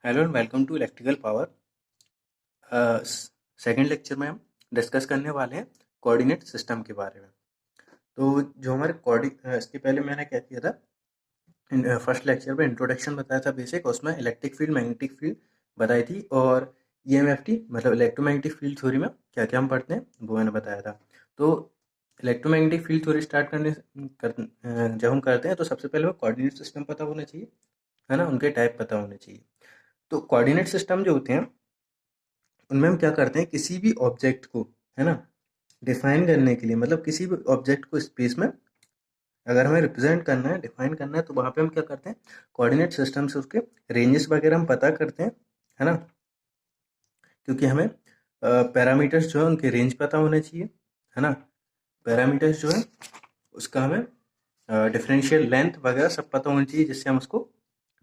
Hello and welcome to electrical power. Second lecture में हम discuss करने वाले हैं कोऑर्डिनेट सिस्टम के बारे में। तो जो हमारे इसके पहले मैंने क्या किया था, फर्स्ट लेक्चर में इंट्रोडक्शन बताया था बेसिक, उसमें इलेक्ट्रिक फील्ड मैग्नेटिक फील्ड बताई थी और ईएमएफटी मतलब इलेक्ट्रोमैग्नेटिक फील्ड थ्योरी में क्या क्या हम पढ़ते हैं वो मैंने बताया था। तो इलेक्ट्रोमैग्नेटिक फील्ड थ्योरी स्टार्ट जब हम करते हैं तो सबसे पहले वो कोऑर्डिनेट सिस्टम पता होना चाहिए, है ना, उनके टाइप पता होने चाहिए। तो कोऑर्डिनेट सिस्टम जो होते हैं उनमें हम क्या करते हैं, किसी भी ऑब्जेक्ट को, है ना, डिफाइन करने के लिए, मतलब किसी भी ऑब्जेक्ट को स्पेस में अगर हमें रिप्रेजेंट करना है, डिफाइन करना है, तो वहाँ पे हम क्या करते हैं, कोऑर्डिनेट सिस्टम से उसके रेंजेस वगैरह हम पता करते हैं, है ना, क्योंकि हमें पैरामीटर्स जो है उनके रेंज पता होने चाहिए, है ना। पैरामीटर्स जो है उसका हमें डिफरेंशियल लेंथ वगैरह सब पता होना चाहिए जिससे हम उसको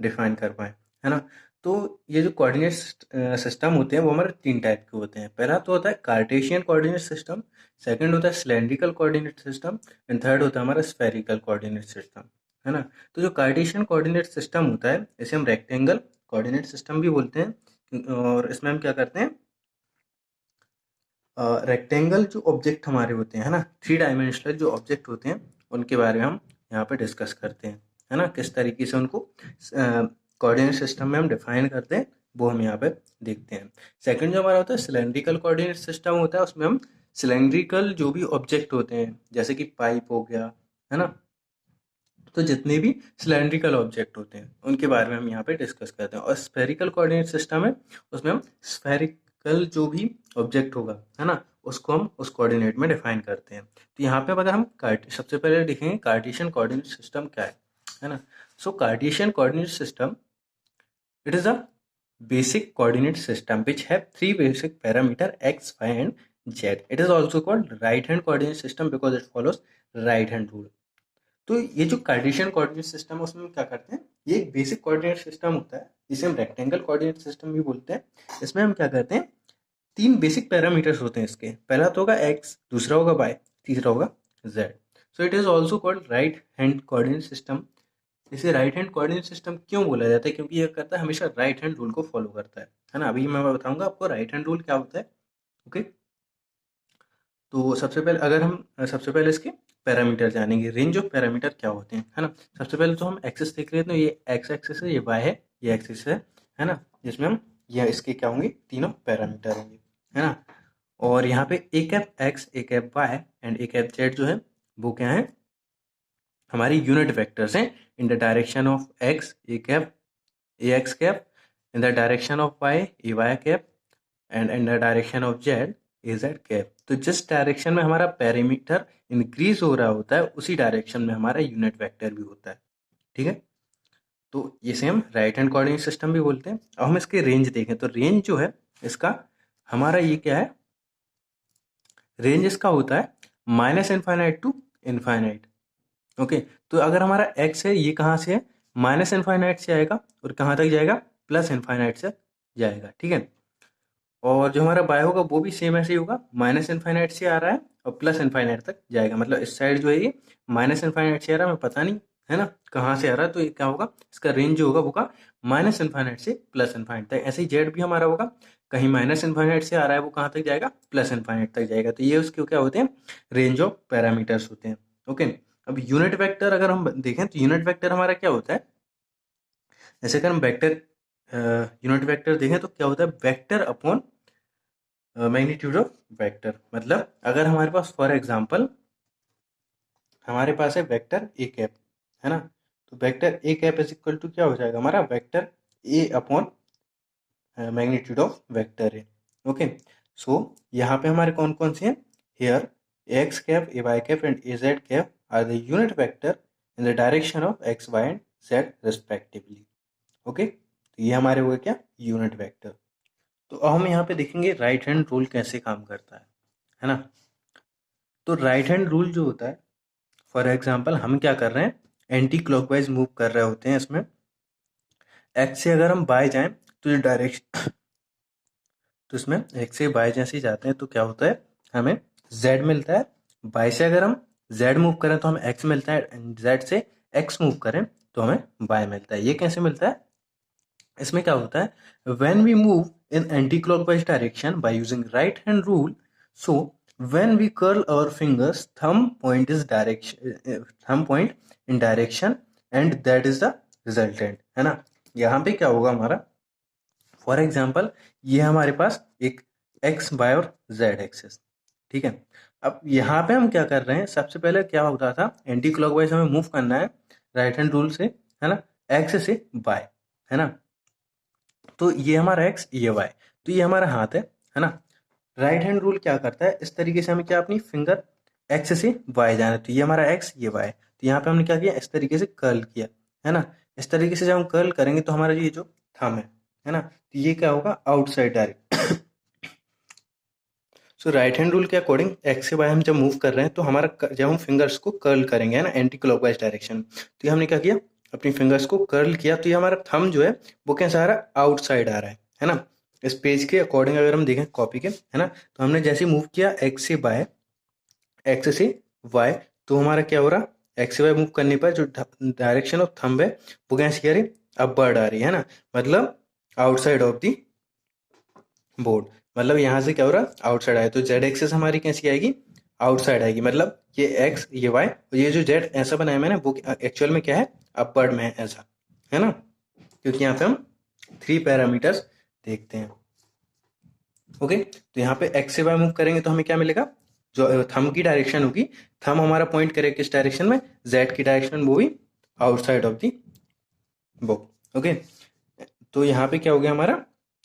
डिफाइन कर पाएँ, है ना। तो ये जो कोऑर्डिनेट सिस्टम होते हैं वो हमारे 3 टाइप के होते हैं। पहला तो होता है कार्टेशियन कोऑर्डिनेट सिस्टम, सेकंड होता है cylindrical coordinate system and third होता है हमारा स्फेरिकल कोऑर्डिनेट सिस्टम, है ना। तो जो कार्टेशियन कोऑर्डिनेट सिस्टम होता है इसे हम रेक्टेंगल कोऑर्डिनेट सिस्टम भी बोलते हैं और इसमें हम क्या करते हैं, रेक्टेंगल जो ऑब्जेक्ट हमारे होते हैं, है ना, 3 डायमेंशनल जो ऑब्जेक्ट होते हैं उनके बारे में हम यहाँ पे डिस्कस करते हैं, है ना, किस तरीके से उनको कोऑर्डिनेट सिस्टम में हम डिफाइन करते हैं वो हम यहाँ पे देखते हैं। सेकंड जो हमारा होता है सिलेंड्रिकल कोऑर्डिनेट सिस्टम होता है, उसमें हम सिलेंड्रिकल जो भी ऑब्जेक्ट होते हैं जैसे कि पाइप हो गया, है ना, तो जितने भी सिलेंड्रिकल ऑब्जेक्ट होते हैं उनके बारे में हम यहाँ पे डिस्कस करते हैं। और स्फेरिकल कोऑर्डिनेट सिस्टम है, उसमें हम स्फेरिकल जो भी ऑब्जेक्ट होगा, है ना, उसको हम उस कोऑर्डिनेट में डिफाइन करते हैं। तो यहाँ पे अगर हम सबसे पहले देखेंगे कार्टेशियन कोऑर्डिनेट सिस्टम क्या है ना। So Cartesian coordinate system, it is a basic coordinate system which have three basic parameter x, y and z. It is also called right hand coordinate system because it follows right hand rule. तो ये जो Cartesian coordinate system है उसमें हम क्या करते हैं, ये एक बेसिक कोऑर्डिनेट सिस्टम होता है जिसे हम रेक्टेंगल कोऑर्डिनेट सिस्टम भी बोलते हैं। इसमें हम क्या करते हैं, 3 बेसिक पैरामीटर्स होते हैं इसके। पहला तो होगा x, दूसरा होगा y, तीसरा होगा z। So it is also called right hand coordinate system. इसे राइट हैंड कोऑर्डिनेट सिस्टम क्यों बोला जाता है, क्योंकि ये करता है हमेशा राइट हैंड रूल को फॉलो करता है ना। अभी मैं बताऊंगा आपको राइट हैंड रूल क्या होता है। ओके, तो सबसे पहले इसके पैरामीटर जानेंगे, रेंज ऑफ पैरामीटर क्या होते हैं, है ना। सबसे पहले तो हम एक्सेस देख रहे हैं, तो ये एक्स एक्सेस है, ये वाई है, ये एक्सेस है ना, जिसमें हम ये इसके क्या होंगे, तीनों पैरामीटर होंगे, है ना। और यहाँ पे A cap X, A cap Y and A cap Z जो है वो क्या है, हमारी यूनिट वेक्टर्स हैं। In the direction of X A cap A X cap, in the direction of Y A Y cap and in the direction of Z A Z cap. तो जिस direction में हमारा पैरामीटर इंक्रीज हो रहा होता है उसी डायरेक्शन में हमारा यूनिट वेक्टर भी होता है, ठीक है। तो इसे हम राइट हैंड कोऑर्डिनेट सिस्टम भी बोलते हैं। अब हम इसके रेंज देखें तो रेंज जो है इसका, हमारा ये क्या है, रेंज इसका होता है minus infinite to infinite. Okay, तो अगर हमारा एक्स है ये कहाँ से है, माइनस इनफाइनाइट से आएगा और कहाँ तक जाएगा, प्लस इनफाइनाइट से जाएगा, ठीक है। और जो हमारा बाय होगा वो भी सेम ऐसे ही होगा, माइनस इनफाइनाइट से आ रहा है और प्लस इनफाइनाइट तक जाएगा। मतलब इस साइड जो है ये माइनस इनफाइनाइट से आ रहा है, हमें पता नहीं, है ना, कहाँ से आ रहा है, तो ये क्या होगा, इसका रेंज जो होगा वो का माइनस इनफाइनाइट से प्लस इनफाइनाइट तक। ऐसे ही जेड भी हमारा होगा, कहीं माइनस इनफाइनाइट से आ रहा है वो कहाँ तक जाएगा, प्लस इनफाइनाइट तक जाएगा। तो ये उसके क्या होते हैं, रेंज ऑफ पैरामीटर्स होते हैं। ओके, अब यूनिट वेक्टर अगर हम देखें तो यूनिट वेक्टर हमारा क्या होता है, जैसे अगर हम वेक्टर यूनिट वेक्टर देखें तो क्या होता है, vector upon magnitude of vector. मतलब अगर हमारे पास फॉर एग्जांपल हमारे पास है वेक्टर ए कैप, है ना, तो vector A cap is equal to क्या हो जाएगा, हमारा vector A upon magnitude of vector A. Okay, so यहाँ पे हमारे कौन कौन से हैं, here X cap, A Y cap and A Z cap are the unit vector in the direction of X Y and Z respectively. Okay, तो ये हमारे हो गए क्या, यूनिट वेक्टर। तो अब हम यहाँ पे देखेंगे राइट हैंड रूल कैसे काम करता है ना। तो राइट हैंड रूल जो होता है, फॉर एग्जांपल हम क्या कर रहे हैं, एंटी क्लॉकवाइज मूव कर रहे होते हैं, इसमें एक्स से अगर हम बाय जाएं तो ये डायरेक्शन, तो इसमें एक्स से बाय जैसे ही जाते हैं तो क्या होता है, हमें जेड मिलता है। बाय से अगर हम जेड मूव करें तो हमें एक्स मिलता है, जेड से एक्स मूव करें तो हमें बाय मिलता है। ये कैसे मिलता है, इसमें क्या होता है, when we move in anti clockwise direction by using right hand rule, so when we curl our fingers thumb point in direction and that is the resultant, है ना। यहाँ पे क्या होगा हमारा, फॉर एग्जाम्पल ये हमारे पास एक एक्स वाई और जेड एक्सेस, ठीक है। अब यहाँ पे हम क्या कर रहे हैं, सबसे पहले क्या होता था, एंटी क्लॉकवाइज हमें मूव करना है राइट हैंड रूल से, है ना, एक्स से वाई, है ना। तो ये हमारा एक्स, ये वाई, तो ये हमारा हाथ है ना। राइट हैंड रूल क्या करता है, इस तरीके से हमें क्या, अपनी फिंगर एक्स से वाई जाना है, तो ये हमारा एक्स, ये वाई, तो यहाँ पे हमने क्या किया, इस तरीके से कर्ल किया, है ना। इस तरीके से जब हम कर्ल करेंगे तो हमारा ये जो थंब है ना, तो ये क्या होगा, आउटसाइड डायरेक्ट। सो राइट हैंड रूल के अकॉर्डिंग एक्स से वाई हम जब मूव कर रहे हैं तो हमारा जब हम फिंगर्स को कर्ल करेंगे, है ना, एंटी क्लॉकवाइज डायरेक्शन, तो ये हमने क्या किया, अपनी फिंगर्स को कर्ल किया, तो ये हमारा थंब जो है वो कैसा आ रहा है, आउटसाइड आ रहा है ना। इस पेज के अकॉर्डिंग अगर हम देखें कॉपी के, है ना, तो हमने जैसे मूव किया एक्स से वाई, तो हमारा क्या हो रहा, एक्स से वाई मूव करने पर जो डायरेक्शन ऑफ थंब है वो कैसी आ रही, अपवर्ड आ रही है ना, मतलब आउटसाइड ऑफ दी बोर्ड, मतलब यहाँ से क्या हो रहा है, आउटसाइड आया, तो जेड एक्सेस हमारी कैसी आएगी, आउटसाइड आएगी, मतलब ये एक्स, ये वाई, और ये जो जेड ऐसा बनाया मैंने वो एक्चुअल में क्या है, अपवर्ड में है ऐसा, है ना, क्योंकि यहाँ पे हम 3 पैरामीटर्स देखते हैं। ओके, तो यहाँ पे एक्स से वाई मूव करेंगे तो हमें क्या मिलेगा, जो थंब की डायरेक्शन होगी, थंब हमारा पॉइंट करेगा किस डायरेक्शन में, जेड की डायरेक्शन, वो भी outside of the book. Okay, तो यहाँ पे क्या हो गया हमारा,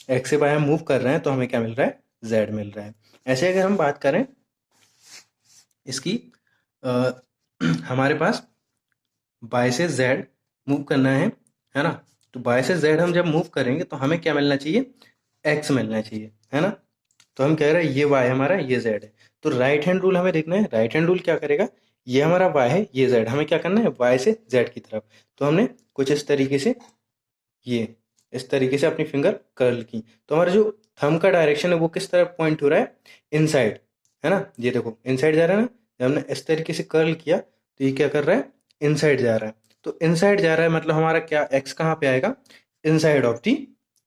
एक्स से वाई हम मूव कर रहे हैं तो हमें क्या मिल रहा है, जेड मिल रहा है। ऐसे अगर हम बात करें इसकी, आ, हमारे पास बाय से जेड मूव करना है ना, तो बाय से जेड हम जब मूव करेंगे तो हमें क्या मिलना चाहिए, एक्स मिलना चाहिए, है ना। तो हम कह रहे हैं ये वाई हमारा, ये जेड है, तो राइट हैंड रूल हमें देखना है, राइट हैंड रूल क्या करेगा, ये हमारा वाई है, ये जेड, हमें क्या करना है, वाई से जेड की तरफ, तो हमने कुछ इस तरीके से, ये इस तरीके से अपनी फिंगर कर्ल की, तो हमारा जो थंब का डायरेक्शन है वो किस तरफ पॉइंट हो रहा है, इनसाइड, है ना, ये देखो इनसाइड जा रहा है ना, जब हमने इस तरीके से कर्ल किया तो ये क्या कर रहा है, इनसाइड जा रहा है, तो इनसाइड जा रहा है मतलब हमारा क्या, एक्स कहाँ पे आएगा, इनसाइड ऑफ दी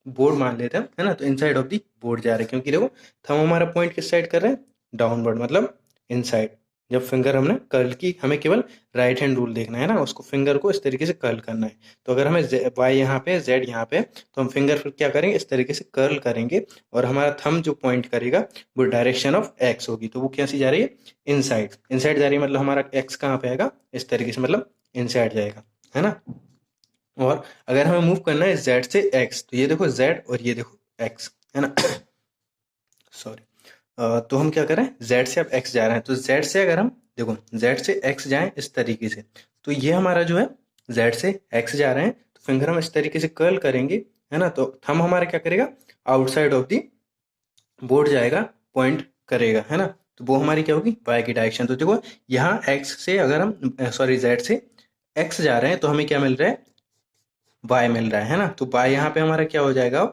बोर्ड मान लेते हैं, है ना, तो इनसाइड ऑफ दी बोर्ड जा रहा है, क्योंकि देखो थंब हमारा पॉइंट किस साइड कर रहे हैं, डाउनवर्ड, मतलब इनसाइड। जब फिंगर हमने कर्ल की, हमें केवल राइट हैंड रूल देखना है ना, उसको फिंगर को इस तरीके से कर्ल करना है, तो अगर हमें वाई यहाँ पे, जेड यहाँ पे, तो हम फिंगर फिर क्या करेंगे, इस तरीके से कर्ल करेंगे, और हमारा थंब जो पॉइंट करेगा वो डायरेक्शन ऑफ एक्स होगी, तो वो कैसी जा रही है, इनसाइड, इनसाइड जा रही है, मतलब हमारा एक्स कहाँ पे आएगा, इस तरीके से, मतलब इनसाइड जाएगा, है ना। और अगर हमें मूव करना है जेड से एक्स, तो ये देखो जेड और ये देखो एक्स, है ना। सॉरी, तो हम क्या करें, जेड से अब एक्स जा रहे हैं, तो जेड से अगर हम देखो जेड से एक्स जाएं इस तरीके से, तो ये हमारा जो है जेड से एक्स जा रहे हैं, तो फिंगर हम इस तरीके से कर्ल करेंगे, है ना, तो थंब हमारा क्या करेगा, आउटसाइड ऑफ दी बोर्ड जाएगा, पॉइंट करेगा, है ना, तो वो हमारी क्या होगी, वाई की डायरेक्शन। तो देखो यहाँ एक्स से अगर हम सॉरी जेड से एक्स जा रहे हैं तो हमें क्या मिल रहा है, वाई मिल रहा है ना, तो वाई यहाँ पे हमारा क्या हो जाएगा,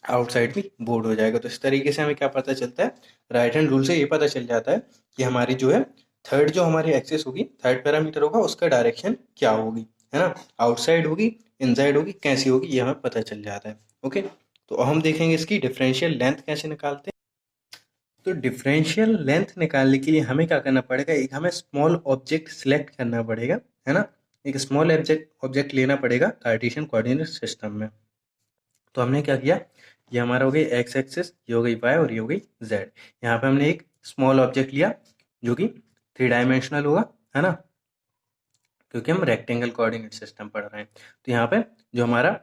आउटसाइड भी बोर्ड हो जाएगा। तो इस तरीके से हमें क्या पता चलता है, राइट हैंड रूल से ये पता चल जाता है कि हमारी जो है थर्ड जो हमारी एक्सेस होगी, थर्ड पैरामीटर होगा, उसका डायरेक्शन क्या होगी, है ना, आउटसाइड होगी, इनसाइड होगी, कैसी होगी, ये हमें पता चल जाता है। ओके, तो अब हम देखेंगे इसकी डिफरेंशियल लेंथ कैसे निकालते हैं। तो डिफरेंशियल लेंथ निकालने के लिए हमें क्या करना पड़ेगा, एक हमें स्मॉल ऑब्जेक्ट सिलेक्ट करना पड़ेगा, है ना, एक स्मॉल ऑब्जेक्ट लेना पड़ेगा कार्टेशियन कोऑर्डिनेट सिस्टम में। तो हमने क्या किया, ये हमारा हो गई एक्स एक्सिस, ये हो गई वाई और ये हो गई जेड। यहाँ पे हमने एक स्मॉल ऑब्जेक्ट लिया जो कि 3 डायमेंशनल होगा, है ना, क्योंकि हम रेक्टेंगल कोऑर्डिनेट सिस्टम पढ़ रहे हैं। तो यहाँ पे जो हमारा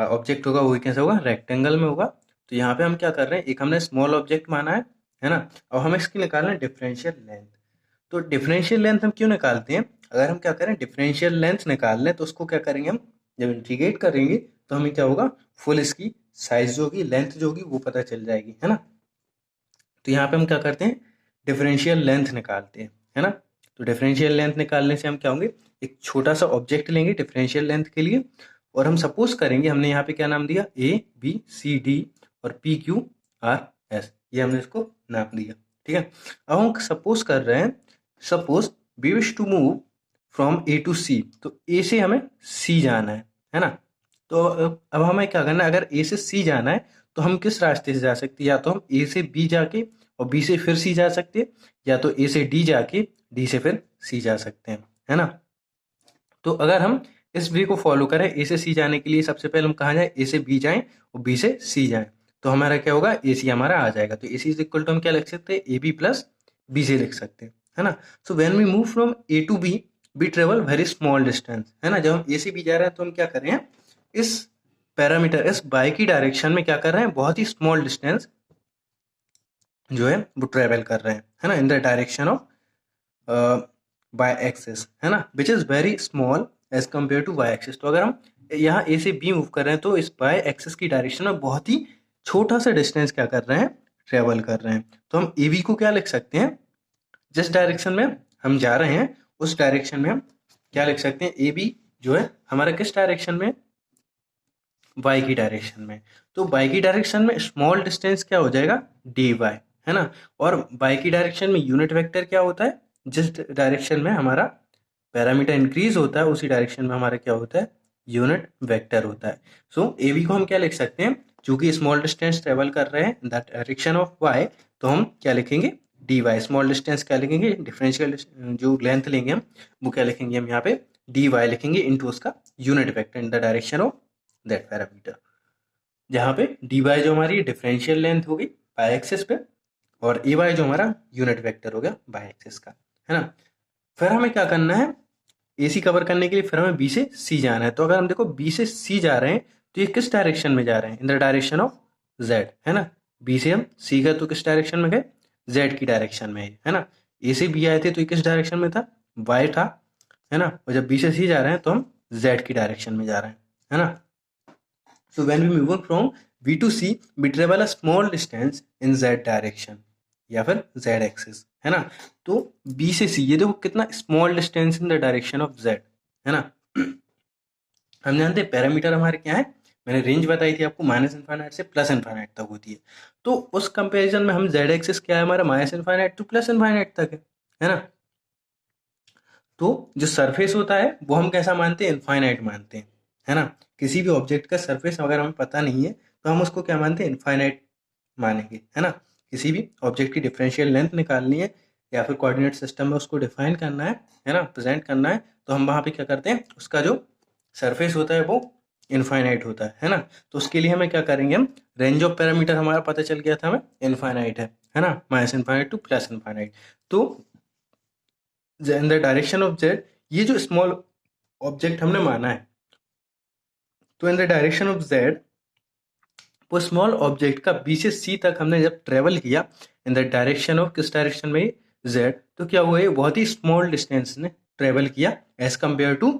ऑब्जेक्ट होगा वो कैसा होगा, रेक्टेंगल में होगा। तो यहाँ पे हम क्या कर रहे हैं, एक हमने स्मॉल ऑब्जेक्ट माना है ना, और हमें इसकी निकालना है डिफरेंशियल लेंथ। तो डिफरेंशियल लेंथ हम क्यों निकालते हैं, अगर हम क्या करें, डिफरेंशियल लेंथ निकाल लें तो उसको क्या करेंगे, हम जब इंटीग्रेट करेंगे तो हमें क्या होगा, फुल इसकी साइज जो होगी, लेंथ जो होगी वो पता चल जाएगी, है ना। तो यहाँ पे हम क्या करते हैं, डिफरेंशियल लेंथ निकालते हैं, है ना। तो डिफरेंशियल लेंथ निकालने से हम क्या होंगे, एक छोटा सा ऑब्जेक्ट लेंगे डिफरेंशियल लेंथ के लिए, और हम सपोज करेंगे, हमने यहाँ पे क्या नाम दिया, ए बी सी डी और पी क्यू आर एस, ये हमने इसको नाम दिया, ठीक है। अब हम सपोज कर रहे हैं, suppose we wish to move from A to C, तो ए से हमें सी जाना है ना, तो अब हमें क्या करना है, अगर ए से सी जाना है तो हम किस रास्ते से जा सकते हैं, या तो हम ए से बी जाके और बी से फिर सी जा सकते हैं, या तो ए से डी जाके डी से फिर सी जा सकते हैं, है ना। तो अगर हम इस वे को फॉलो करें, ए से सी जाने के लिए सबसे पहले हम कहाँ जाए, ए से बी जाएं और बी से सी जाएं, तो हमारा क्या होगा, ए सी हमारा आ जाएगा। तो ए सी इज इक्वल टू हम क्या लिख सकते हैं, ए बी प्लस बी से लिख सकते हैं, है ना। So when we move from A to B we travel very small distance, है ना। जब हम ए से बी जा रहे हैं तो हम क्या कर रहे हैं, इस पैरामीटर इस बाई की डायरेक्शन में क्या कर रहे हैं, बहुत ही स्मॉल डिस्टेंस जो है वो ट्रेवल कर रहे हैं, है ना, in the direction of by axis, है ना, which is very small as compare to y axis. तो अगर हम यहाँ ए से बी मूव कर रहे हैं तो इस बाय एक्सिस की डायरेक्शन में बहुत ही छोटा सा डिस्टेंस क्या कर रहे हैं, ट्रेवल कर रहे हैं। तो हम ए बी को क्या लिख सकते हैं, जिस डायरेक्शन में हम जा रहे हैं उस डायरेक्शन में हम क्या लिख सकते हैं, ए बी जो है हमारा किस डायरेक्शन में, वाई की डायरेक्शन में। तो वाई की डायरेक्शन में स्मॉल डिस्टेंस क्या हो जाएगा, डी वाई, है ना। और वाई की डायरेक्शन में यूनिट वेक्टर क्या होता है, जिस डायरेक्शन में हमारा पैरामीटर इंक्रीज होता है उसी डायरेक्शन में हमारा क्या होता है, यूनिट वेक्टर होता है। सो ए बी को हम क्या लिख सकते हैं, चूंकि स्मॉल डिस्टेंस ट्रेवल कर रहे हैं in the direction of y, तो हम क्या लिखेंगे, डी वाई। स्मॉल डिस्टेंस क्या लिखेंगे, डिफरेंशियल जो लेंथ लेंगे हम वो क्या लिखेंगे, हम यहाँ पे डी वाई लिखेंगे इनटू उसका unit vector in the direction of that parameter, जहाँ पे डी वाई जो हमारी डिफरेंशियल लेंथ होगी बाई एक्सिस पे, और ए वाई जो हमारा यूनिट वेक्टर हो गया बाई एक्सिस का, है ना। फिर हमें क्या करना है, ए सी कवर करने के लिए फिर हमें बी से सी जाना है। तो अगर हम देखो बी से सी जा रहे हैं तो ये किस डायरेक्शन में जा रहे हैं, in the direction of Z, है ना। बी से हम सी गए तो किस डायरेक्शन में गए, जेड की डायरेक्शन में, है ना। ए से बी आए थे तो ये किस डायरेक्शन में था, वाई था, है ना। और जब बी से सी जा रहे हैं तो हम जेड की डायरेक्शन में जा रहे हैं, है ना। So when we move on from V to C, we travel a small distance in Z direction या फिर Z axis, है ना। तो B से C ये देखो कितना small distance in the direction of Z, है ना। हम जानते हैं पैरामीटर हमारे क्या है, मैंने रेंज बताई थी आपको, माइनस इनफाइनाइट से प्लस इनफाइनाइट तक होती है। तो उस कंपैरिजन में हम Z एक्सिस क्या है हमारा, minus infinite to plus infinite तक है ना। तो जो सरफेस होता है वो हम कैसा मानते हैं, इनफाइनाइट मानते हैं, है ना। किसी भी ऑब्जेक्ट का सरफेस अगर हमें पता नहीं है तो हम उसको क्या मानते हैं, इनफाइनाइट मानेंगे, है ना। किसी भी ऑब्जेक्ट की डिफरेंशियल लेंथ निकालनी है या फिर कोऑर्डिनेट सिस्टम में उसको डिफाइन करना है ना, प्रेजेंट करना है, तो हम वहाँ पे क्या करते हैं, उसका जो सरफेस होता है वो इनफाइनाइट होता है ना। तो उसके लिए हमें क्या करेंगे, हम रेंज ऑफ पैरामीटर हमारा पता चल गया था हमें इनफाइनाइट है ना, minus infinite to plus infinite. तो in the direction of Z, ये जो स्मॉल ऑब्जेक्ट हमने माना है, तो in the direction of Z वो स्मॉल ऑब्जेक्ट का बी से सी तक हमने जब ट्रेवल किया इन द डायरेक्शन ऑफ, किस डायरेक्शन में, जेड, तो क्या हुआ, ये बहुत ही स्मॉल डिस्टेंस ने ट्रेवल किया as compare to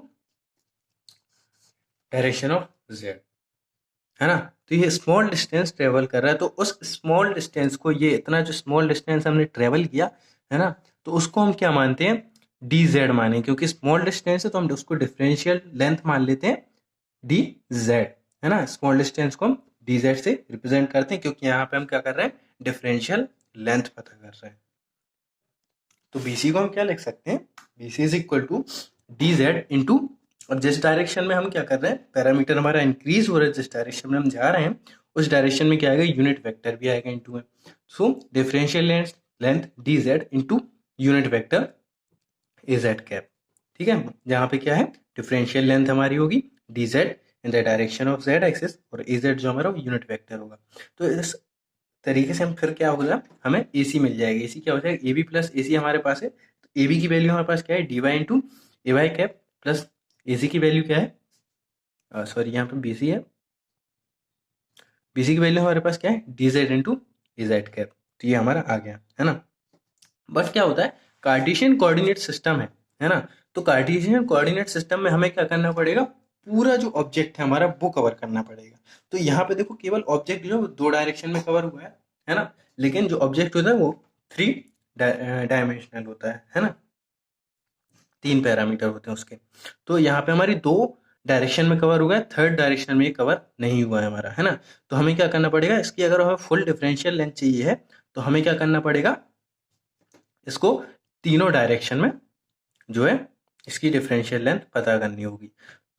direction of Z, है ना। तो ये स्मॉल डिस्टेंस ट्रेवल कर रहा है, तो उस स्मॉल डिस्टेंस को, ये इतना जो स्मॉल डिस्टेंस हमने ट्रेवल किया, है ना, तो उसको हम क्या मानते हैं, डी जेड माने, क्योंकि स्मॉल डिस्टेंस है तो हम उसको डिफरेंशियल लेंथ मान लेते हैं डी जेड, है ना। स्मॉल डिस्टेंस को हम डी जेड से रिप्रेजेंट करते हैं क्योंकि यहाँ पे हम क्या कर रहे हैं, डिफरेंशियल लेंथ पता कर रहे हैं। तो बीसी को हम क्या लिख सकते हैं, BC is equal to d Z into, और जिस डायरेक्शन में हम क्या कर रहे हैं, पैरामीटर हमारा इंक्रीज हो रहा है, जिस डायरेक्शन में हम जा रहे हैं उस डायरेक्शन में क्या आएगा, यूनिट वेक्टर भी आएगा इंटू में। So differential length D Z into unit vector A Z cap, ठीक है। जहाँ पे क्या है, डिफरेंशियल लेंथ हमारी होगी D Z in the direction of Z axis, और ए जेड जो हमारा यूनिट वेक्टर होगा। तो इस तरीके से हम फिर क्या होगा, हमें ए सी मिल जाएगा। ए सी क्या हो जाएगा, ए बी प्लस ए सी हमारे पास है, तो ए बी की वैल्यू हमारे पास क्या है, D y into a Y cap, plus ए सी की वैल्यू क्या है, सॉरी यहाँ पे बी सी है, बी सी की वैल्यू हमारे पास क्या है, D Z into a Z cap. तो ये हमारा आ गया, है ना। बट क्या होता है, कार्टेशियन कोऑर्डिनेट सिस्टम है ना। तो कार्टेशियन कोऑर्डिनेट सिस्टम में हमें क्या करना पड़ेगा, पूरा जो ऑब्जेक्ट है हमारा वो कवर करना पड़ेगा। तो यहाँ पे देखो केवल ऑब्जेक्ट जो दो डायरेक्शन में कवर हुआ है ना, लेकिन जो ऑब्जेक्ट होता है वो 3 डायमेंशनल होता है ना, 3 पैरामीटर होते हैं उसके। तो यहाँ पे हमारी 2 डायरेक्शन में कवर हुआ है, थर्ड डायरेक्शन में ये कवर नहीं हुआ है हमारा, है ना। तो हमें क्या करना पड़ेगा, इसकी अगर हमें फुल डिफरेंशियल लेंथ चाहिए है तो हमें क्या करना पड़ेगा, इसको तीनों डायरेक्शन में जो है इसकी डिफरेंशियल लेंथ पता करनी होगी।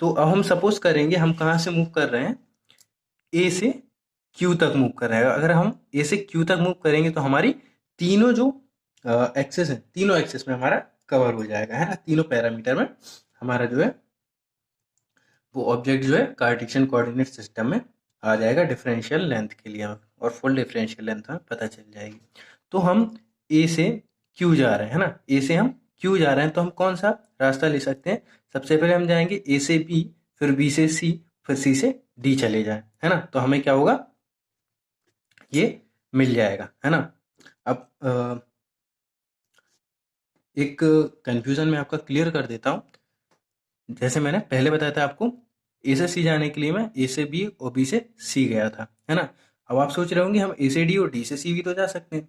तो अब हम सपोज करेंगे हम कहाँ से मूव कर रहे हैं, ए से क्यू तक मूव कर रहे हैं। अगर हम ए से क्यू तक मूव करेंगे तो हमारी तीनों जो एक्सेस है, तीनों एक्सेस में हमारा कवर हो जाएगा, है ना। तीनों पैरामीटर में हमारा जो है वो ऑब्जेक्ट जो है कार्टेशियन कोऑर्डिनेट सिस्टम में आ जाएगा डिफरेंशियल लेंथ के लिए, और फुल डिफरेंशियल लेंथ हमें पता चल जाएगी। तो हम ए से क्यू जा रहे हैं, है ना, ए से हम क्यू जा रहे हैं, तो हम कौन सा रास्ता ले सकते हैं? सबसे पहले हम जाएंगे ए से बी, फिर बी से सी, फिर सी से डी चले जाए, है ना। तो हमें क्या होगा, ये मिल जाएगा, है ना। अब एक कंफ्यूजन मैं आपका क्लियर कर देता हूँ। जैसे मैंने पहले बताया था आपको, ए से सी जाने के लिए मैं ए से बी और बी से सी गया था, है ना। अब आप सोच रहे होंगे हम ए से डी और डी से सी भी तो जा सकते हैं।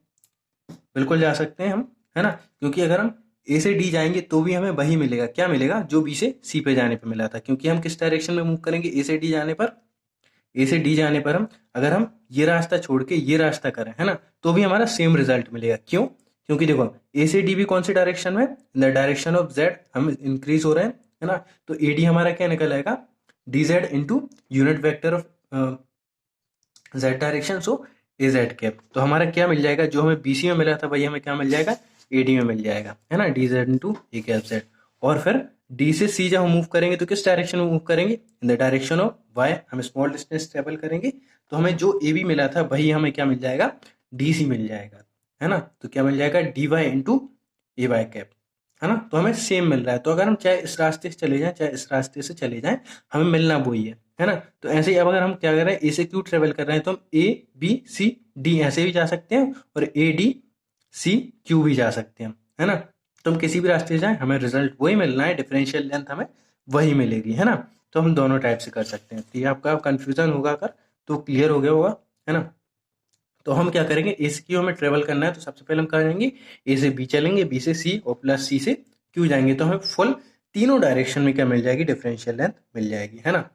बिल्कुल जा सकते हैं हम, है ना, क्योंकि अगर हम ए से डी जाएंगे तो भी हमें वही मिलेगा, क्या मिलेगा, जो बी से सी पे जाने पे मिला था। क्योंकि हम किस डायरेक्शन में मूव करेंगे ए से डी जाने पर, ए से डी जाने पर हम अगर हम ये रास्ता छोड़ के ये रास्ता करें, है ना, तो भी हमारा सेम रिजल्ट मिलेगा। क्यों? क्योंकि देखो ए से डी भी कौन सी डायरेक्शन में, इन द डायरेक्शन ऑफ जेड हम इंक्रीज हो रहे हैं, है ना। तो ए डी हमारा क्या निकल आएगा, D Z into unit vector of Z direction, so A Z cap. तो हमारा क्या मिल जाएगा, जो हमें बीसी में मिला था वही हमें क्या मिल जाएगा, ए डी में मिल जाएगा, है ना, डी जेड इंटू ए कैप जेड। और फिर डी से सी जब हम मूव करेंगे तो किस डायरेक्शन में मूव करेंगे, in the direction of y. हम स्मॉल डिस्टेंस ट्रेवल करेंगे, तो हमें जो ए बी मिला था वही हमें क्या मिल जाएगा, डी सी मिल जाएगा, है ना। तो क्या मिल जाएगा, D y into a Y cap, है ना। तो हमें सेम मिल रहा है। तो अगर हम चाहे इस रास्ते से चले जाएं चाहे इस रास्ते से चले जाएं, हमें मिलना वही है ना। तो ऐसे ही अब अगर हम क्या कर रहे हैं, ए से क्यू ट्रेवल कर रहे हैं, तो हम ए बी सी डी ऐसे भी जा सकते हैं, और ए डी सी क्यू भी जा सकते हैं, है ना। तो हम किसी भी रास्ते से जाएं हमें रिजल्ट वही मिलना है, डिफरेंशियल लेंथ हमें वही मिलेगी, है ना। तो हम दोनों टाइप से कर सकते हैं। तो ये आपका कंफ्यूजन होगा अगर, तो क्लियर हो गया होगा, है ना। तो हम क्या करेंगे, ए से क्यू हमें ट्रेवल करना है, तो सबसे पहले हम कहाँ जाएंगे, ए से बी चलेंगे, बी से सी और प्लस सी से क्यू जाएंगे, तो हमें फुल तीनों डायरेक्शन में क्या मिल जाएगी, डिफरेंशियल लेंथ मिल जाएगी, है ना।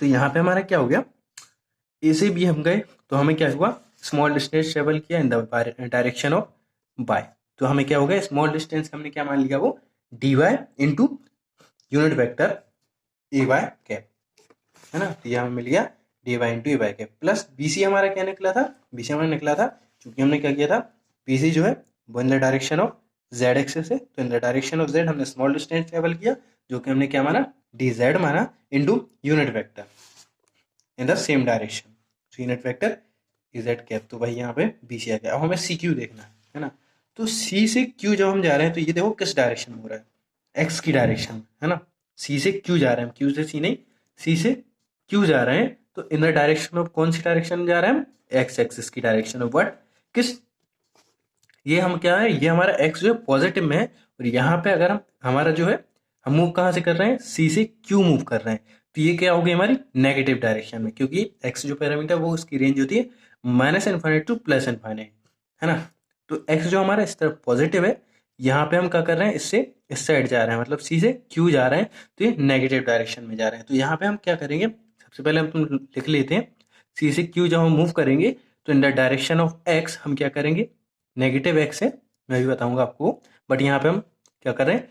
तो यहाँ पे हमारा क्या हो गया, ए से बी हम गए तो हमें क्या हुआ, स्मॉल डिस्टेंस ट्रेवल किया in the direction of by. तो हमें क्या हो गया, स्मॉल डिस्टेंस हमने क्या मान लिया, वो d y into unit vector a Y cap, है ना। तो ये हमें मिल गया d y into a Y cap. Plus b c हमारा क्या निकला था, बी सी हमारा निकला था, क्योंकि हमने क्या किया था, बी सी जो है वो in the direction of z axis है, तो in the direction of z हमने स्मॉल डिस्टेंस ट्रेवल किया, जो कि हमने क्या माना, डी जेड माना into unit vector in the same direction, unit vector इजेड कैप। तो भाई यहाँ पे बी सी आ गया। अब हमें सी क्यू देखना है ना। तो सी से क्यू जब हम जा रहे हैं तो ये देखो किस डायरेक्शन में हो रहा है, एक्स की डायरेक्शन, है ना। सी से क्यू जा रहे हैं, क्यू से सी नहीं, सी से क्यू जा रहे हैं, तो इन द डायरेक्शन ऑफ कौन सी डायरेक्शन में जा रहे हैं हम, एक्स एक्सिस की डायरेक्शन ऑफ व्हाट, किस, ये हम क्या है, ये हमारा एक्स जो है पॉजिटिव में है, और यहाँ पे अगर हम हमारा जो है हम मूव कहाँ से कर रहे हैं, सी से क्यू मूव कर रहे हैं, तो ये क्या होगी हमारी नेगेटिव डायरेक्शन में, क्योंकि एक्स जो पैरामीटर वो उसकी रेंज होती है minus infinite two plus infinite, है ना। तो एक्स जो हमारा इस तरफ पॉजिटिव है, यहाँ पे हम क्या कर रहे हैं, इससे इस साइड जा रहे हैं, मतलब सी से क्यू जा रहे हैं, तो ये नेगेटिव डायरेक्शन में जा रहे हैं। तो यहाँ पे हम क्या करेंगे, सबसे पहले हम लिख लेते हैं, सी से क्यू जब हम मूव करेंगे तो in the direction of x हम क्या करेंगे, नेगेटिव एक्स है, मैं भी बताऊंगा आपको, बट यहाँ पे हम क्या कर रहे हैं,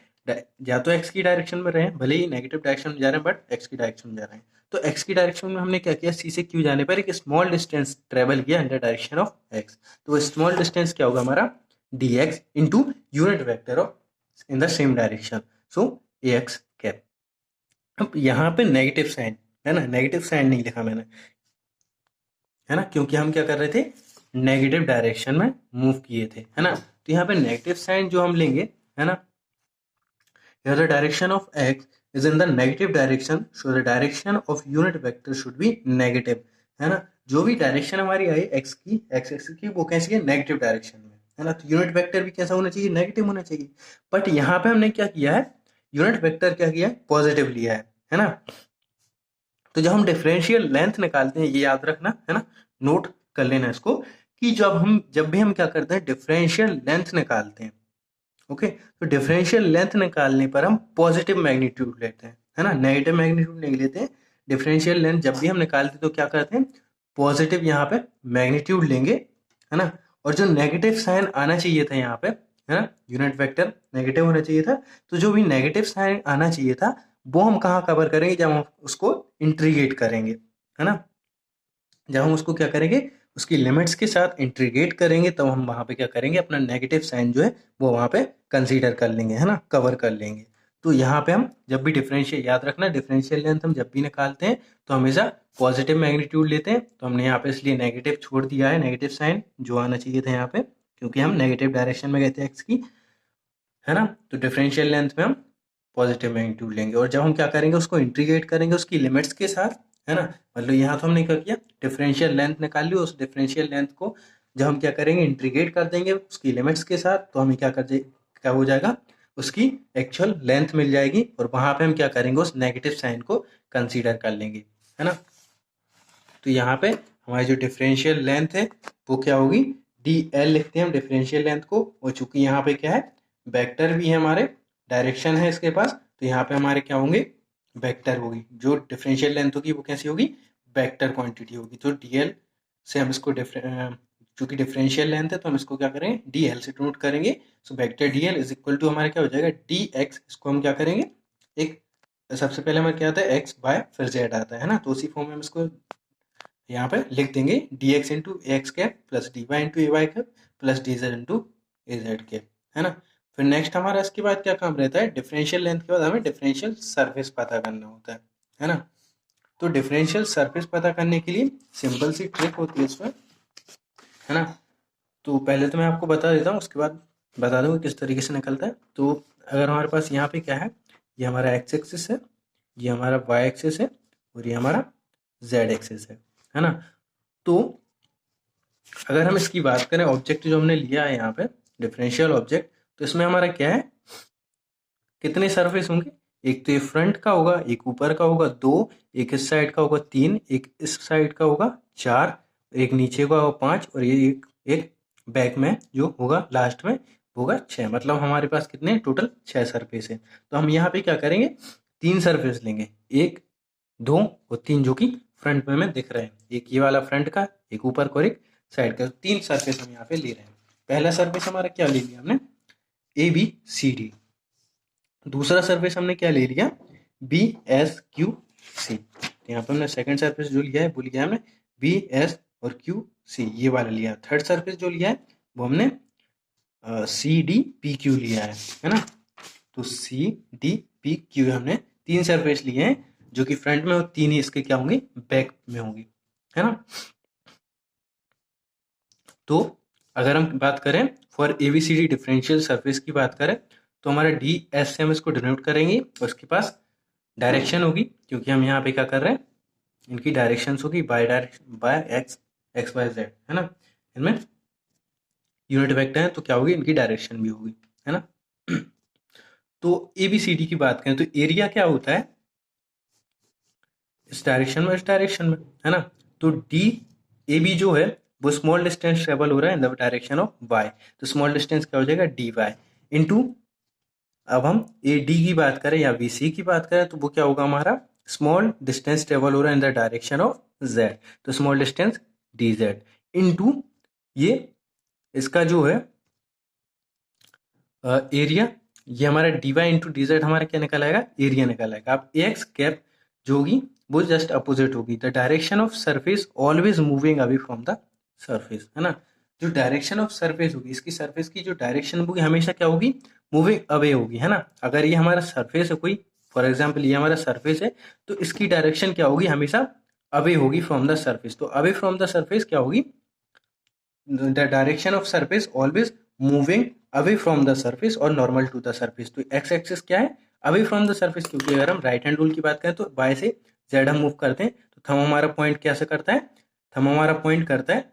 या तो एक्स की डायरेक्शन में रहे हैं, भले ही नेगेटिव डायरेक्शन में जा रहे हैं बट एक्स की डायरेक्शन में जा रहे हैं। तो एक्स की डायरेक्शन में हमने क्या किया, सी से क्यू जाने पर एक स्मॉल डिस्टेंस ट्रेवल किया in the direction of x. तो वो स्मॉल डिस्टेंस क्या होगा हमारा, D x into unit vector of in the same direction, so A X cap. अब यहाँ पे नेगेटिव साइन है ना, नेगेटिव साइन नहीं लिखा मैंने, है ना, क्योंकि हम क्या कर रहे थे, नेगेटिव डायरेक्शन में मूव किए थे, है ना। तो यहाँ पे नेगेटिव साइन जो हम लेंगे, है ना, here the direction of x is in the negative direction, so the direction of unit vector should be negative, है ना। जो भी डायरेक्शन हमारी आई एक्स की, एक्स एक्सिस की, वो कैसी है, नेगेटिव डायरेक्शन में, है ना। तो यूनिट वेक्टर भी कैसा होना चाहिए, नेगेटिव होना चाहिए। बट यहाँ पे हमने क्या किया है, यूनिट वेक्टर क्या किया है, पॉजिटिव लिया है ना। तो जब हम डिफरेंशियल लेंथ निकालते हैं, ये याद रखना, है ना, नोट कर लेना इसको, कि जब भी हम क्या करते हैं, डिफरेंशियल लेंथ निकालते हैं, ओके, तो डिफरेंशियल लेंथ निकालने पर हम पॉजिटिव मैग्नीट्यूड लेते हैं, है ना, नेगेटिव मैग्नीट्यूड नहीं लेते हैं। डिफरेंशियल लेंथ जब भी हम निकालते हैं तो क्या करते हैं, पॉजिटिव यहाँ पे मैग्नीट्यूड लेंगे, है ना। और जो नेगेटिव साइन आना चाहिए था यहाँ पे, है ना, यूनिट वेक्टर नेगेटिव होना चाहिए था। तो जो भी नेगेटिव साइन आना चाहिए था वो हम कहाँ कवर करेंगे, जब हम उसको इंटीग्रेट करेंगे, है ना, जब हम उसको क्या करेंगे, उसकी लिमिट्स के साथ इंटीग्रेट करेंगे, तब हम वहाँ पे क्या करेंगे, अपना नेगेटिव साइन जो है वो वहाँ पे कंसीडर कर लेंगे, है ना, कवर कर लेंगे। तो यहाँ पे हम जब भी डिफरेंशियल, याद रखना डिफरेंशियल लेंथ हम जब भी निकालते हैं तो हमेशा पॉजिटिव मैग्नीट्यूड लेते हैं। तो हमने यहाँ पे इसलिए नेगेटिव छोड़ दिया है, नेगेटिव साइन जो आना चाहिए था यहाँ पे, क्योंकि हम नेगेटिव डायरेक्शन में गए थे एक्स की, है ना। तो डिफरेंशियल लेंथ में हम पॉजिटिव मैग्नीट्यूड लेंगे, और जब हम क्या करेंगे, उसको इंटीग्रेट करेंगे उसकी लिमिट्स के साथ, है ना। मतलब यहाँ तो हमने क्या किया, डिफरेंशियल लेंथ निकाल ली, उस डिफरेंशियल लेंथ को जब हम क्या करेंगे, इंटीग्रेट कर देंगे उसकी लिमिट्स के साथ, तो हमें क्या हो जाएगा, उसकी एक्चुअल लेंथ मिल जाएगी, और वहां पे हम क्या करेंगे, उस नेगेटिव साइन को कंसीडर कर लेंगे, है ना। तो यहाँ पे हमारी जो डिफरेंशियल लेंथ है वो क्या होगी, डी एल लिखते हैं हम डिफरेंशियल लेंथ को, और चूंकि यहाँ पे क्या है, वेक्टर भी है हमारे, डायरेक्शन है इसके पास, तो यहाँ पे हमारे क्या होंगे, वेक्टर होगी। जो डिफरेंशियल लेंथ होगी वो कैसी होगी, वेक्टर क्वांटिटी होगी। तो डी एल से हम इसको चूंकि डिफरेंशियल लेंथ है तो हम इसको क्या करेंगे, डी एल से डिनोट करेंगे। So vector d l is equal to हमारे क्या हो जाएगा, डी एक्स, इसको हम क्या करेंगे, एक सबसे पहले हमारे क्या आता है, एक्स बाय फिर जेड आता है ना, तो उसी फॉर्म में हम इसको यहाँ पे लिख देंगे, d x into x cap plus d y into a Y cap plus d Z into a Z cap, है ना। फिर नेक्स्ट हमारा इसके बाद क्या काम रहता है, डिफरेंशियल लेंथ के बाद हमें डिफरेंशियल सरफेस पता करना होता है ना। तो डिफरेंशियल सरफेस पता करने के लिए सिंपल सी ट्रिक होती है इसमें, है ना। तो पहले तो मैं आपको बता देता हूँ, उसके बाद बता दूंगा किस तरीके से निकलता है। तो अगर हमारे पास यहाँ पे क्या है, ये हमारा एक्स एक्सिस है, ये हमारा वाई एक्सिस है, और ये हमारा जेड एक्सिस है ना। तो अगर हम इसकी बात करें, ऑब्जेक्ट जो हमने लिया है यहाँ पे डिफरेंशियल ऑब्जेक्ट, तो इसमें हमारा क्या है, कितने सरफेस होंगे, एक तो ये फ्रंट का होगा, एक ऊपर का होगा दो, एक इस साइड का होगा तीन, एक इस साइड का होगा चार, एक नीचे का होगा पांच, और ये एक बैक में जो होगा लास्ट में होगा छह। मतलब हमारे पास कितने टोटल, छह सरफेस है। तो हम यहाँ पे क्या करेंगे, तीन सरफेस लेंगे, एक दो और तीन, जो कि फ्रंट में हमें दिख रहे हैं, एक ये वाला फ्रंट का, एक ऊपर का और एक साइड का, तीन सरफेस हम यहाँ पे ले रहे हैं। पहला सरफेस हमारा क्या ले लिया हमने, ए बी सी डी। दूसरा सरफेस हमने क्या ले लिया, बी एस क्यू सी। यहाँ पे हमने सेकंड सरफेस जो लिया है वो लिया हमने बी एस और क्यू सी, ये वाला लिया। थर्ड सरफेस जो लिया है वो हमने सी डी पी क्यू लिया है ना। तो सी डी पी क्यू हमने तीन सरफेस लिए हैं, जो कि फ्रंट में, और तीन ही इसके क्या होंगे, बैक में होंगी, है ना। तो अगर हम बात करें फॉर एबीसीडी डिफरेंशियल सरफेस की बात करें, तो हमारा डी एस से हम इसको डिनोट करेंगे, और उसके पास डायरेक्शन होगी, क्योंकि हम यहाँ पे क्या कर रहे हैं, इनकी डायरेक्शन होगी by direction, by x, x y z, है ना। इनमें यूनिट वेक्टर है तो क्या होगी, इनकी डायरेक्शन भी होगी, है ना। तो एबीसीडी की बात करें तो एरिया क्या होता है, इस डायरेक्शन में, इस डायरेक्शन में, है ना। तो डी ए बी जो है वो स्मॉल डिस्टेंस ट्रेवल हो रहा है in the direction of y, तो स्मॉल डिस्टेंस क्या हो जाएगा, डी वाई इंटू, अब हम ए डी की बात करें या बी सी की बात करें तो वो क्या होगा हमारा, स्मॉल डिस्टेंस ट्रेवल हो रहा है in the direction of z, तो small distance d Z into, ये इसका जो है एरिया, ये हमारा d y into d z हमारा क्या निकल आएगा, एरिया निकल आएगा। अब ए एक्स कैप जो होगी वो जस्ट अपोजिट होगी, the direction of surface always moving away from the surface, है ना। जो डायरेक्शन ऑफ सरफेस होगी, इसकी सरफेस की जो डायरेक्शन होगी हमेशा क्या होगी, मूविंग अवे होगी, है ना। अगर ये हमारा सरफेस है कोई, फॉर एग्जाम्पल ये हमारा सरफेस है, तो इसकी डायरेक्शन क्या होगी, हमेशा अवे होगी फ्रॉम द सरफेस। तो अवे फ्रॉम द सरफेस क्या होगी, the direction of surface always moving away from the surface और नॉर्मल टू द सरफेस। तो एक्स एक्सिस क्या है, अवे फ्रॉम द सरफेस, क्योंकि अगर हम राइट हैंड रूल की बात करें तो बाय से जेड हम मूव करते हैं, तो थंब हमारा पॉइंट कैसे करता है, थंब हमारा पॉइंट करता है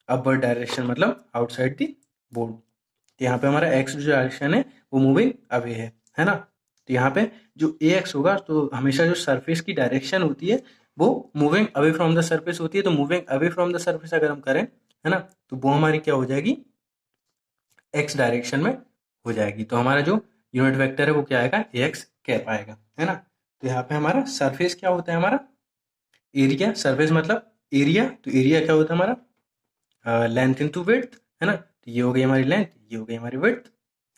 अपवर्ड डायरेक्शन, मतलब आउटसाइड द बोर्ड। तो यहाँ पे हमारा एक्स जो डायरेक्शन है वो मूविंग अवे है ना। तो यहाँ पे जो ए एक्स होगा, तो हमेशा जो सरफेस की डायरेक्शन होती है वो moving away from the surface होती है। तो moving away from the surface अगर हम करें, है ना, तो वो हमारी क्या हो जाएगी, एक्स डायरेक्शन में हो जाएगी। तो हमारा जो यूनिट वेक्टर है वो क्या आएगा, ए एक्स कैप आएगा, है ना। तो यहाँ पे हमारा सरफेस क्या होता है, हमारा एरिया, सरफेस मतलब एरिया, तो एरिया क्या होता है हमारा, लेंथ इनटू विड्थ, है ना। तो ये हो गई हमारी लेंथ, ये हो गई हमारी विड्थ,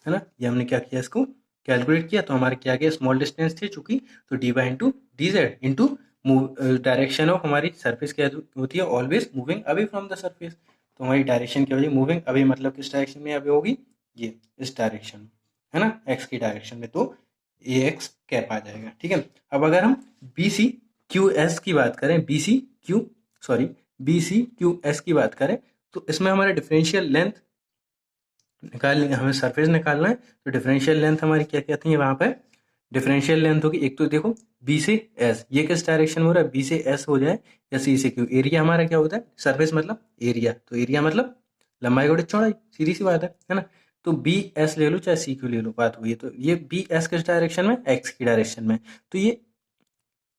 है ना। ये हमने क्या किया, इसको कैलकुलेट किया तो हमारे क्या आ गया, स्मॉल डिस्टेंस थी चूंकि, तो d y into d Z into direction of हमारी सरफेस क्या होती है, always moving away from the surface. तो हमारी डायरेक्शन क्या होगी, मूविंग अवे, मतलब किस डायरेक्शन में अवे होगी, ये इस डायरेक्शन में, है ना, एक्स की डायरेक्शन में, तो ए एक्स कैप आ जाएगा। ठीक है। अब अगर हम बी सी क्यू एस की बात करें, बी सी क्यू एस की बात करें, तो इसमें हमारा डिफरेंशियल लेंथ निकालनी, हमें सरफेस निकालना है, तो डिफरेंशियल लेंथ हमारी क्या कहती है वहां पे, डिफरेंशियल लेंथ होगी, एक तो देखो बी से एस, ये किस डायरेक्शन में हो रहा है, बी से एस हो जाए या सी से क्यू। एरिया हमारा क्या होता है, सरफेस मतलब एरिया, तो एरिया मतलब लंबाई गुणित चौड़ाई, सीधी सी बात है ना। तो बी एस ले लो चाहे सी क्यू ले लो, बात हुई है। तो ये बी एस किस डायरेक्शन में, एक्स की डायरेक्शन में, तो ये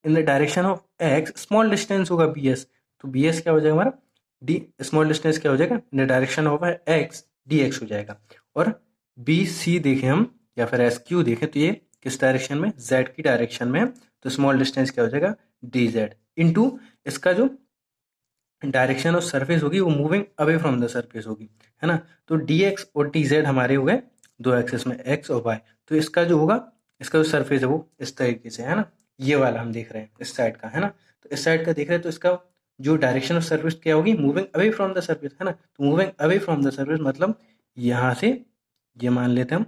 इन the direction of x small distance होगा बी एस, तो बी एस क्या हो जाएगा हमारा, डी स्मॉल डिस्टेंस क्या हो जाएगा, इन the direction of x D x हो जाएगा। और बी सी देखें हम या फिर एस क्यू देखें, तो ये किस डायरेक्शन में, जेड की डायरेक्शन में है, तो स्मॉल डिस्टेंस क्या हो जाएगा, डी जेड इंटू इसका जो डायरेक्शन ऑफ सरफेस होगी वो moving away from the surface होगी, है ना। तो डी एक्स और डी जेड हमारे हो गए दो एक्सेस में, एक्स और वाई। तो इसका जो होगा, इसका जो सरफेस है वो इस तरीके से है ना, ये वाला हम देख रहे हैं इस साइड का, है ना। तो इस साइड का देख रहे हैं, तो इसका जो डायरेक्शन ऑफ सरफेस क्या होगी, moving away from the surface, है ना। तो moving away from the surface मतलब यहाँ से, ये मान लेते हैं हम,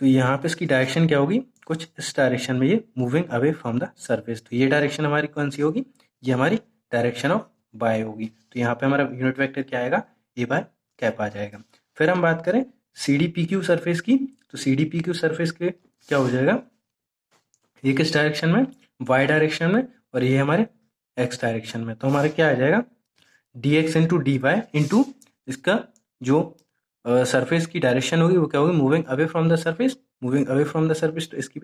तो यहाँ पे इसकी डायरेक्शन क्या होगी, कुछ इस डायरेक्शन में ये moving away from the surface. तो ये डायरेक्शन हमारी कौन सी होगी, ये हमारी डायरेक्शन ऑफ बाय होगी। तो यहाँ पे हमारा यूनिट वेक्टर क्या आएगा, ए बाय कैप आ जाएगा। फिर हम बात करें C D P Q surface की, तो C D P Q surface के क्या हो जाएगा, ये किस डायरेक्शन में, वाई डायरेक्शन में, और ये हमारे एक्स डायरेक्शन में। तो हमारा क्या आ जाएगा, d x into d y into इसका जो सरफेस की डायरेक्शन होगी वो क्या होगी, moving away from the surface, moving away from the surface. तो इसकी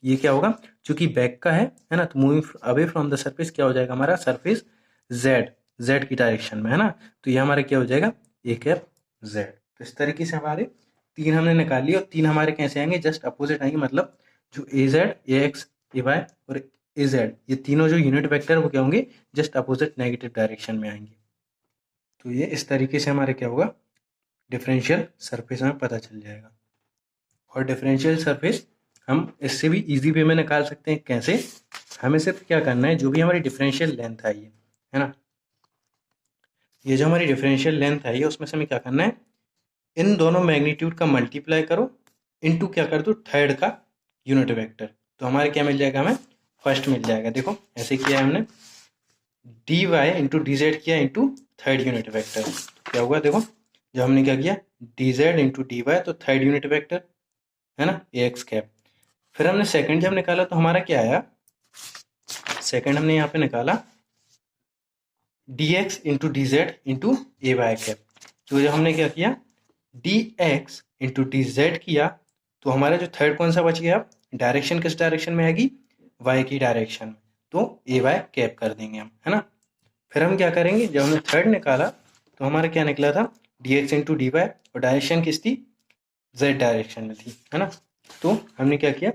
ये क्या होगा, चूंकि बैक का है ना, तो moving away from the surface क्या हो जाएगा हमारा, सरफेस जेड, जेड की डायरेक्शन में, है ना। तो ये हमारा क्या हो जाएगा, ए कैप जेड। तो इस तरीके से हमारे तीन हमने निकाल लिए, और तीन हमारे कैसे आएंगे, जस्ट अपोजिट आएंगे, मतलब जो ए जेड, ए एक्स, ए वाई और ए जेड, ये तीनों जो यूनिट वेक्टर वो क्या होंगे, जस्ट अपोजिट नेगेटिव डायरेक्शन में आएंगे। तो ये इस तरीके से हमारे क्या होगा, डिफरेंशियल सरफेस हमें पता चल जाएगा। और डिफरेंशियल सरफेस हम इससे भी इजी वे में निकाल सकते हैं। कैसे, हमें सिर्फ क्या करना है, जो भी हमारी डिफरेंशियल लेंथ आई है ना, ये जो हमारी डिफरेंशियल लेंथ आई है उसमें से हमें क्या करना है, इन दोनों मैग्नीट्यूड का मल्टीप्लाई करो, इनटू क्या कर दो, थर्ड का यूनिट वेक्टर। तो हमारे क्या मिल जाएगा, हमें फर्स्ट मिल जाएगा। देखो ऐसे किया है हमने, d y into d z किया इंटू थर्ड यूनिट वेक्टर, क्या हुआ देखो, जब हमने क्या किया, d Z into d y, तो थर्ड यूनिट वेक्टर है ना, ए एक्स कैप। फिर हमने सेकंड जब निकाला तो हमारा क्या आया, सेकंड हमने यहाँ पे निकाला d x into d Z into a Y cap. तो जब हमने क्या किया, d x into d z किया, तो हमारा जो थर्ड कौन सा बच गया, डायरेक्शन किस डायरेक्शन में आएगी, वाई की डायरेक्शन में, तो ए वाई कैप कर देंगे हम, है ना। फिर हम क्या करेंगे, जब हमने थर्ड निकाला तो हमारा क्या निकला था, d x into d y, और डायरेक्शन किस थी, जेड डायरेक्शन में थी, है ना। तो हमने क्या किया,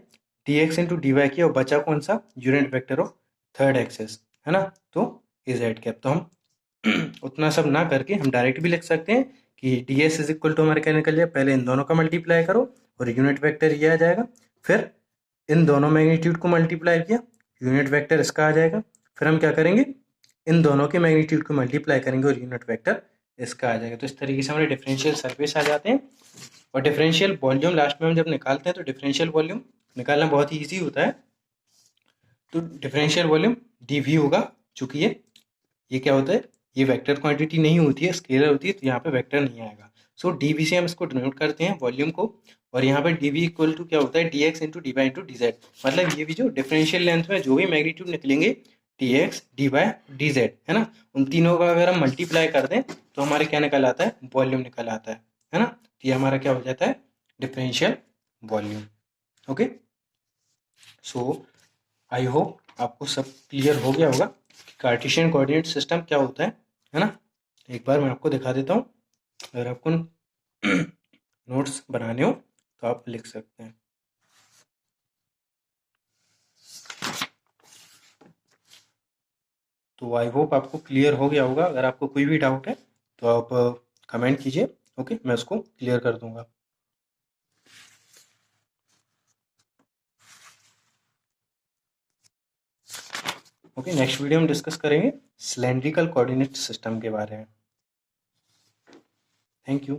d x into d y किया, और बचा कौन सा, unit vector of third axis, है ना, तो ए जेड कैप। तो हम उतना सब ना करके हम डायरेक्ट भी लिख सकते हैं कि d s is equal to हमारे क्या निकल जाए, पहले इन दोनों का मल्टीप्लाई करो और यूनिट वेक्टर ये आ जाएगा, फिर इन दोनों मैग्नीट्यूड को मल्टीप्लाई किया, यूनिट वेक्टर इसका आ जाएगा, फिर हम क्या करेंगे, इन दोनों के मैग्नीट्यूड को मल्टीप्लाई करेंगे और यूनिट वेक्टर इसका आ जाएगा। तो इस तरीके से हमारे डिफरेंशियल सरफेस आ जाते हैं। और डिफरेंशियल वॉल्यूम लास्ट में हम जब निकालते हैं तो डिफरेंशियल वॉल्यूम निकालना बहुत ही ईजी होता है। तो डिफरेंशियल वॉल्यूम डीवी होगा, चूंकि ये क्या होता है, ये वेक्टर क्वांटिटी नहीं होती है, स्केलर होती है, तो यहाँ पे वेक्टर नहीं आएगा। सो डीवी से हम इसको डिनोट करते हैं वॉल्यूम को, और यहाँ पे डीवी इक्वल टू क्या होता है, d x into d y into d z. मतलब ये भी जो डिफरेंशियल लेंथ में जो भी मैग्नीट्यूड निकलेंगे, d x d y d z, है ना, उन तीनों का अगर हम मल्टीप्लाई कर दें तो हमारे क्या निकल आता है, वॉल्यूम निकल आता है ना। तो ये हमारा क्या हो जाता है, differential volume. Okay, so I hope आपको सब क्लियर हो गया होगा कि कार्टेशियन कोऑर्डिनेट सिस्टम क्या होता है ना। एक बार मैं आपको दिखा देता हूँ, अगर आपको नोट्स बनाने हो तो आप लिख सकते हैं। तो आई होप आपको क्लियर हो गया होगा। अगर आपको कोई भी डाउट है तो आप कमेंट कीजिए, ओके, मैं उसको क्लियर कर दूंगा। ओके, नेक्स्ट वीडियो में डिस्कस करेंगे सिलेंड्रिकल कोऑर्डिनेट सिस्टम के बारे में। Thank you.